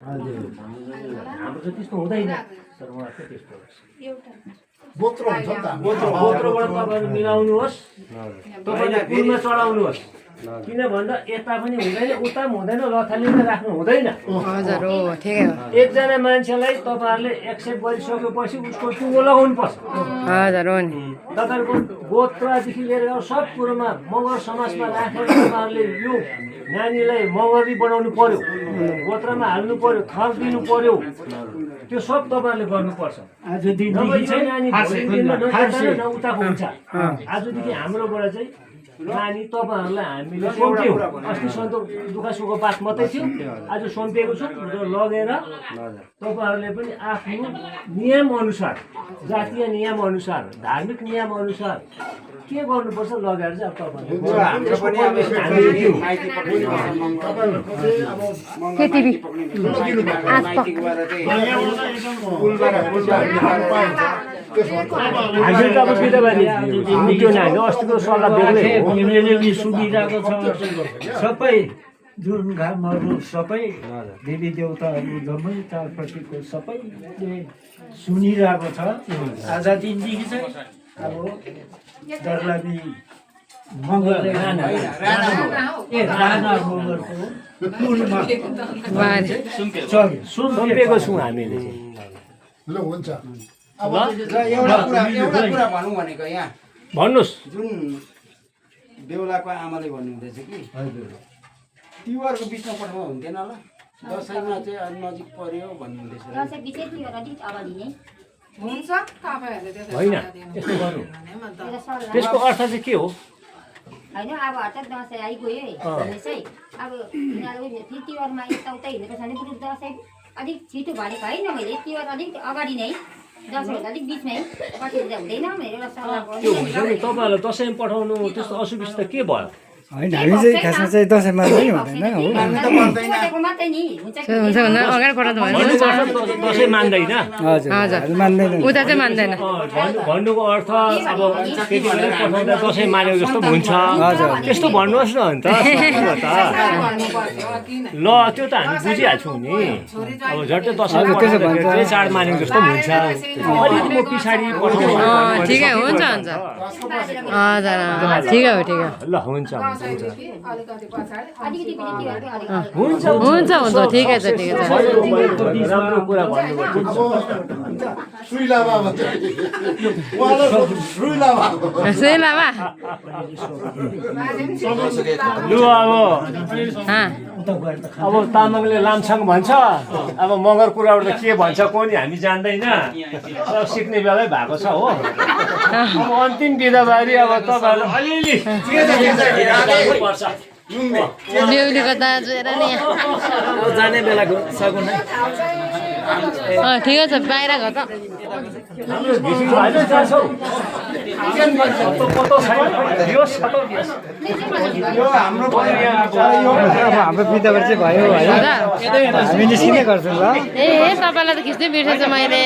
हाम्रो चाहिँ त्यस्तो हुँदैन तर उहाँको त्यस्तो गोत्र हुन्छ नि त गोत्रबाट तपाईँहरू मिलाउनुहोस् तपाईँले पुलमा चढाउनुहोस् किन भन्दा यता पनि हुँदैन उता पनि हुँदैन लथालिँदै राख्नु हुँदैन हजुर हो ठिकै हो एकजना मान्छेलाई तपाईँहरूले एक्सेप्ट गरिसकेपछि उसको टुङ्गो लगाउनु पर्छ हजुर हो नि तपाईँहरूको गोत्रदेखि लिएर सब कुरोमा मगर समाजमा राखेर तपाईँहरूले यो नानीलाई मगरी बनाउनु पर्यो गोत्रमा हाल्नु पर्यो थर दिनु पर्यो त्यो सब तपाईँहरूले गर्नुपर्छ नभए चाहिँ नानी भोलिको दिनमा न यता न उताको हुन्छ आजदेखि हाम्रोबाट चाहिँ नानी तपाईँहरूलाई हामीले सुम्प्यौँ अस्ति सन्त दुःख सुख बात मात्रै थियो आज सुम्पिएको छौँ र लगेर तपाईँहरूले पनि आफ्नो नियम अनुसार जातीय नियम अनुसार धार्मिक नियम अनुसार के गर्नुपर्छ लगेर चाहिँ अब हामीले त अब बिदाबारी त्यो नानी अस्तिको सल्लाह बेग्लै हो सुनिरहेको छ सबै जुन घामहरू सबै देवी देवताहरू जम्मै चारपट्टिको सबैले सुनिरहेको छ आज दिनदेखि चाहिँ अब दर्लामी मगर राणा मगरको पुलमा सुम्पिएको छौँ हामीले ल हुन्छ र एउटा कुरा भनौँ भनेको यहाँ भन्नुहोस् जुन बेहुलाको आमाले भन्नुहुँदैछ कि तिहारको बिचमा पठाउनु हुन्थेन होला दसैँमा चाहिँ नजिक पर्यो भन्नुहुँदैछ हुन्छ तपाईँहरूले होइन यस्तो गर्नु त्यसको अर्थ चाहिँ के हो होइन अब हठात दसैँ आइगयो भने चाहिँ अब यिनीहरू तिहारमा यताउता हिँडेको छ भने बरु दसैँ अलिक छिटो भनेको होइन मैले तिहार अलिक अगाडि नै दसैँभन्दा अलिक बिचमै पठाउँदा हुँदैन भनेर एउटा सल्लाह त्यो हुन्छ नि तपाईँहरूलाई दसैँमा पठाउनु त्यस्तो असुविस्ता के भयो होइन हामी चाहिँ खासमा चाहिँ दसैँ मान्दै हुँदैन हो मात्रै नि हुन्छ हुन्छ भन्दा अगाडि पठाउँदा हुन्छ दसैँ मान्दैन हजुर मान्दैन उता चाहिँ मान्दैन भन्नुको अर्थ अब त्यति बेला पठाउँदा दसैँ मानेको जस्तो हुन्छ त्यस्तो भन्नुहोस् न अन्त ल त्यो त हामी बुझिहाल्छौँ नि अब झट्टै दसैँ पठाउँदाखेरि चाड मानेको जस्तो हुन्छ अलिकति म पछाडि पठाउँछु ठिकै हुन्छ हुन्छ हजुर ठिकै हो ठिकै हो ल हुन्छ हुन्छ हुन्छ ठिकै छ ठिकै छ राम्रो कुरा भन्नुभयो सुई लामा भन्छ उहाँलाई रुई लामा सुई लामा लु अब तामाङले लामछाङ भन्छ अब मगर कुराबाट त के भन्छ को नि हामी जान्दैन सब सिक्ने बेलै भएको छ हो अब अन्तिम बिदाबारी अब तपाईँहरू अलिअलि बेहुलीको दाजुएर नि जाने बेलाको सगुन ठिकै छ बाहिर घर त हाम्रो बिदाबारी चाहिँ भयो है हामी निस्किने गर्छौँ ल ए तपाईँलाई त खिच्नै बिर्सेछु मैले